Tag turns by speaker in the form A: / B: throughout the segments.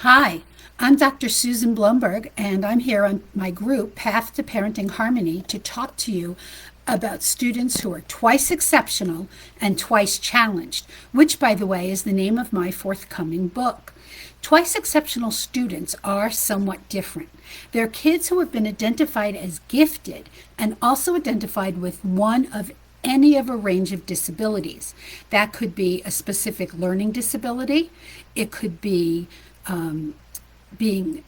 A: Hi, I'm Dr. Susan Blumberg, and I'm here on my group, Path to Parenting Harmony, to talk to you about students who are twice exceptional and twice challenged, which, by the way, is the name of my forthcoming book. Twice exceptional students are somewhat different. They're kids who have been identified as gifted and also identified with one of any of a range of disabilities. That could be a specific learning disability, it could be being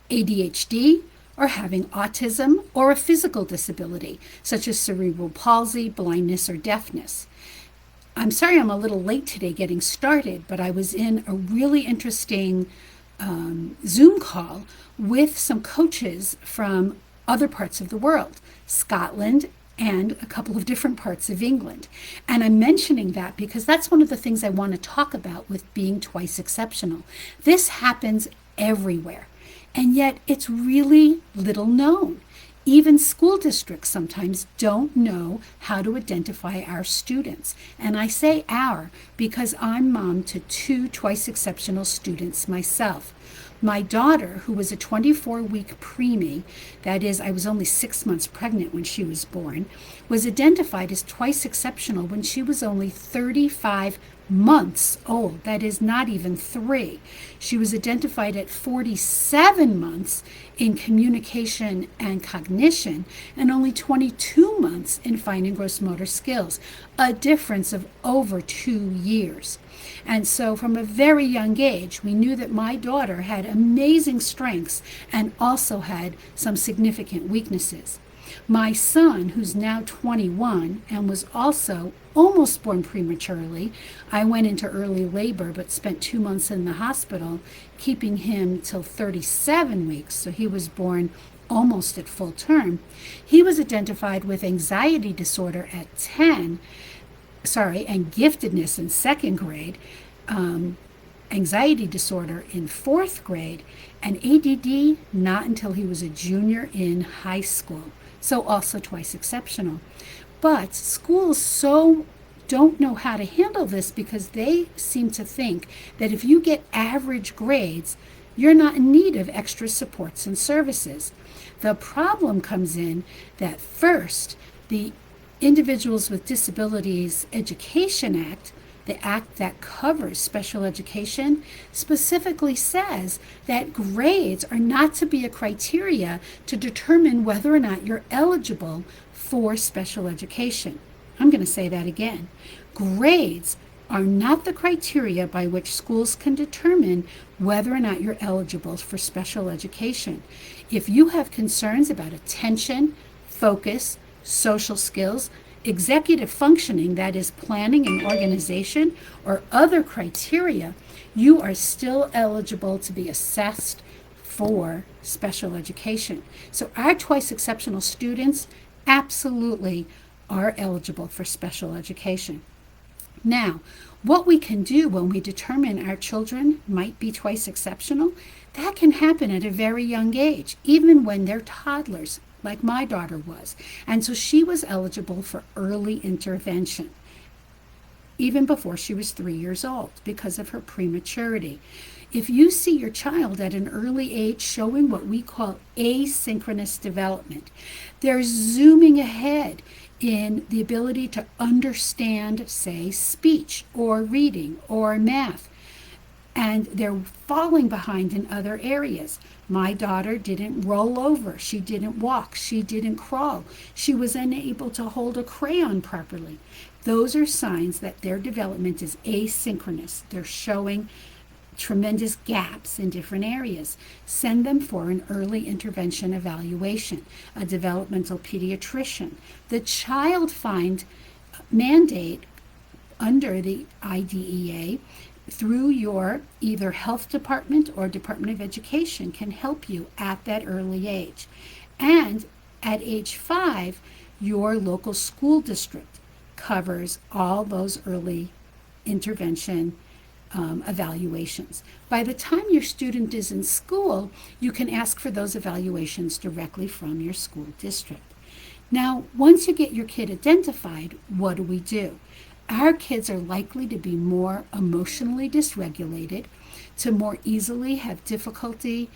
A: ADHD, or having autism, or a physical disability, such as cerebral palsy, blindness, or deafness. I'm sorry I'm a little late today getting started, but I was in a really interesting Zoom call with some coaches from other parts of the world, Scotland, and a couple of different parts of England. And I'm mentioning that because that's one of the things I want to talk about with being twice exceptional. This happens everywhere, and yet it's really little known. Even school districts sometimes don't know how to identify our students. And I say our because I'm mom to two twice exceptional students myself. My daughter, who was a 24-week preemie, that is, I was only 6 months pregnant when she was born, was identified as twice exceptional when she was only 35 months old. That is, not even 3. She was identified at 47 months in communication and cognition and only 22 months in fine and gross motor skills, a difference of over 2 years. And so from a very young age, we knew that my daughter had amazing strengths and also had some significant weaknesses. My son, who's now 21 and was also almost born prematurely, I went into early labor but spent 2 months in the hospital, keeping him till 37 weeks, so he was born almost at full term. He was identified with anxiety disorder at 10, and giftedness in second grade, anxiety disorder in fourth grade, and ADD not until he was a junior in high school. So also twice exceptional. But schools so don't know how to handle this because they seem to think that if you get average grades, you're not in need of extra supports and services. The problem comes in that first, the Individuals with Disabilities Education Act, the act that covers special education, specifically says that grades are not to be a criteria to determine whether or not you're eligible for special education. I'm going to say that again. Grades are not the criteria by which schools can determine whether or not you're eligible for special education. If you have concerns about attention, focus, social skills, executive functioning, that is planning and organization, or other criteria, you are still eligible to be assessed for special education. So our twice exceptional students absolutely are eligible for special education. Now, what we can do when we determine our children might be twice exceptional, that can happen at a very young age, even when they're toddlers, like my daughter was. And so she was eligible for early intervention, even before she was 3 years old, because of her prematurity. If you see your child at an early age showing what we call asynchronous development, they're zooming ahead in the ability to understand, say, speech or reading or math, and they're falling behind in other areas. My daughter didn't roll over, she didn't walk, she didn't crawl, she was unable to hold a crayon properly. Those are signs that their development is asynchronous. They're showing tremendous gaps in different areas. Send them for an early intervention evaluation, a developmental pediatrician. The Child Find mandate under the IDEA through your either health department or Department of Education can help you at that early age. And at age 5, your local school district covers all those early intervention evaluations. By the time your student is in school, you can ask for those evaluations directly from your school district. Now, once you get your kid identified, what do we do? Our kids are likely to be more emotionally dysregulated, to more easily have difficulty,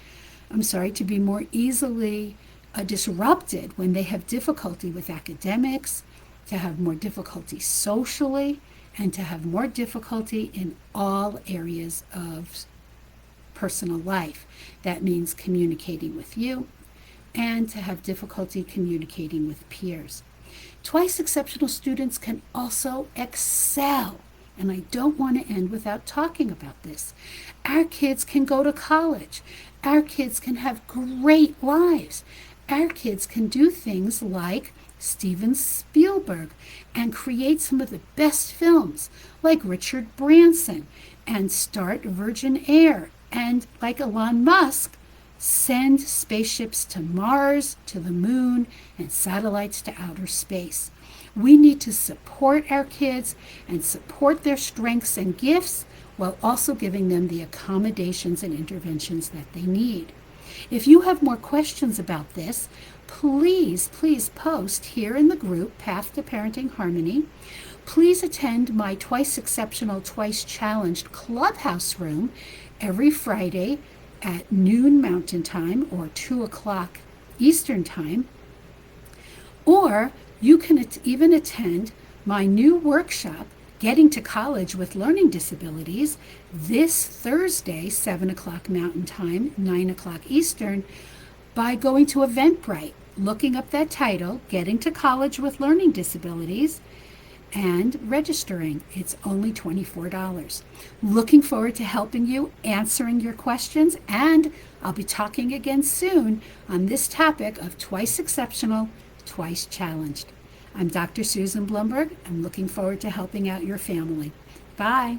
A: to be more easily disrupted when they have difficulty with academics, to have more difficulty socially, and to have more difficulty in all areas of personal life. That means communicating with you and to have difficulty communicating with peers. Twice exceptional students can also excel. And I don't want to end without talking about this. Our kids can go to college. Our kids can have great lives. Our kids can do things like Steven Spielberg and create some of the best films like Richard Branson and start Virgin Air and, like Elon Musk, send spaceships to Mars, to the moon, and satellites to outer space. We need to support our kids and support their strengths and gifts while also giving them the accommodations and interventions that they need. If you have more questions about this, please post here in the group, Path to Parenting Harmony. Please attend my Twice Exceptional, Twice Challenged Clubhouse room every Friday at noon Mountain Time or 2 o'clock Eastern Time. Or you can even attend my new workshop, Getting to College with Learning Disabilities, this Thursday, 7 o'clock Mountain Time, 9 o'clock Eastern, by going to Eventbrite, looking up that title, Getting to College with Learning Disabilities, and registering. It's only $24. Looking forward to helping you, answering your questions, and I'll be talking again soon on this topic of Twice Exceptional, Twice Challenged. I'm Dr. Susan Blumberg. I'm looking forward to helping out your family. Bye.